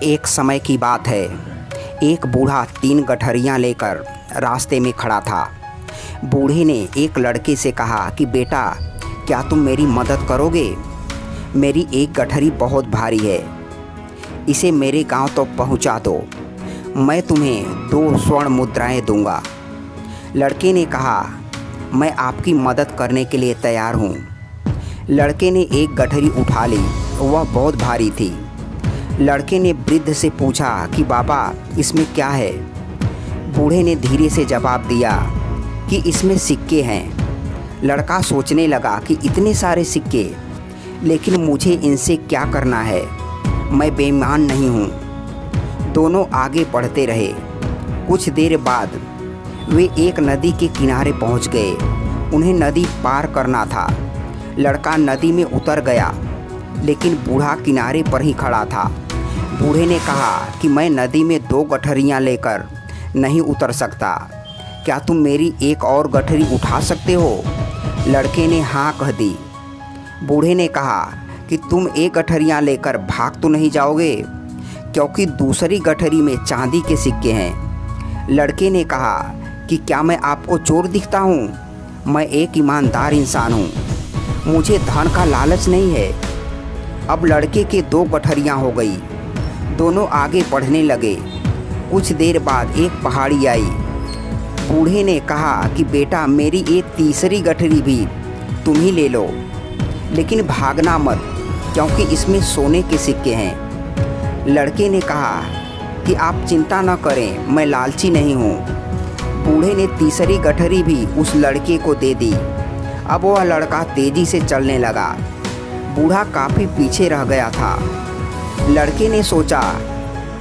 एक समय की बात है। एक बूढ़ा 3 गठरियाँ लेकर रास्ते में खड़ा था। बूढ़े ने एक लड़के से कहा कि बेटा, क्या तुम मेरी मदद करोगे? मेरी एक गठरी बहुत भारी है, इसे मेरे गांव तो पहुंचा दो, मैं तुम्हें 2 स्वर्ण मुद्राएं दूंगा। लड़के ने कहा, मैं आपकी मदद करने के लिए तैयार हूँ। लड़के ने एक गठरी उठा ली, वह बहुत भारी थी। लड़के ने वृद्ध से पूछा कि बाबा, इसमें क्या है? बूढ़े ने धीरे से जवाब दिया कि इसमें सिक्के हैं। लड़का सोचने लगा कि इतने सारे सिक्के, लेकिन मुझे इनसे क्या करना है? मैं बेईमान नहीं हूँ। दोनों आगे बढ़ते रहे। कुछ देर बाद वे एक नदी के किनारे पहुँच गए। उन्हें नदी पार करना था। लड़का नदी में उतर गया, लेकिन बूढ़ा किनारे पर ही खड़ा था। बूढ़े ने कहा कि मैं नदी में 2 गठरियाँ लेकर नहीं उतर सकता, क्या तुम मेरी एक और गठरी उठा सकते हो? लड़के ने हाँ कह दी। बूढ़े ने कहा कि तुम 1 गठरियाँ लेकर भाग तो नहीं जाओगे, क्योंकि दूसरी गठरी में चांदी के सिक्के हैं। लड़के ने कहा कि क्या मैं आपको चोर दिखता हूँ? मैं एक ईमानदार इंसान हूँ, मुझे धन का लालच नहीं है। अब लड़के के 2 गठरियाँ हो गई। दोनों आगे बढ़ने लगे। कुछ देर बाद एक पहाड़ी आई। बूढ़े ने कहा कि बेटा, मेरी एक तीसरी गठरी भी तुम ही ले लो, लेकिन भागना मत, क्योंकि इसमें सोने के सिक्के हैं। लड़के ने कहा कि आप चिंता न करें, मैं लालची नहीं हूँ। बूढ़े ने तीसरी गठरी भी उस लड़के को दे दी। अब वह लड़का तेजी से चलने लगा। बूढ़ा काफ़ी पीछे रह गया था। लड़के ने सोचा,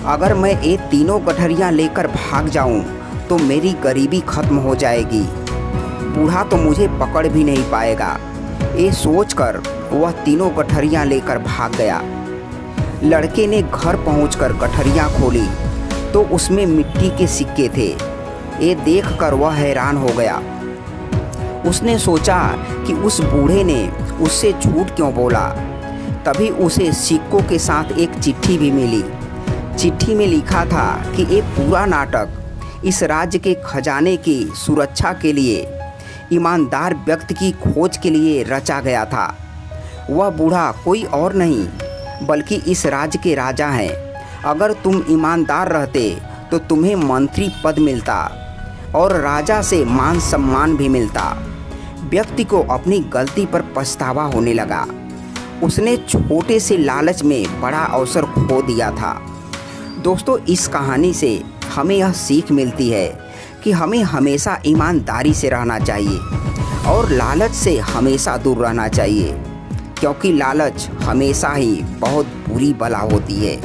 अगर मैं ये तीनों गठरियाँ लेकर भाग जाऊं तो मेरी गरीबी खत्म हो जाएगी, बूढ़ा तो मुझे पकड़ भी नहीं पाएगा। ये सोचकर वह तीनों गठरियाँ लेकर भाग गया। लड़के ने घर पहुंचकर गठरियाँ खोली तो उसमें मिट्टी के सिक्के थे। ये देखकर वह हैरान हो गया। उसने सोचा कि उस बूढ़े ने उससे झूठ क्यों बोला। तभी उसे सिक्कों के साथ एक चिट्ठी भी मिली। चिट्ठी में लिखा था कि एक पूरा नाटक इस राज्य के खजाने की सुरक्षा के लिए ईमानदार व्यक्ति की खोज के लिए रचा गया था। वह बूढ़ा कोई और नहीं बल्कि इस राज्य के राजा हैं। अगर तुम ईमानदार रहते तो तुम्हें मंत्री पद मिलता और राजा से मान सम्मान भी मिलता। व्यक्ति को अपनी गलती पर पछतावा होने लगा। उसने छोटे से लालच में बड़ा अवसर खो दिया था। दोस्तों, इस कहानी से हमें यह सीख मिलती है कि हमें हमेशा ईमानदारी से रहना चाहिए और लालच से हमेशा दूर रहना चाहिए, क्योंकि लालच हमेशा ही बहुत बुरी बला होती है।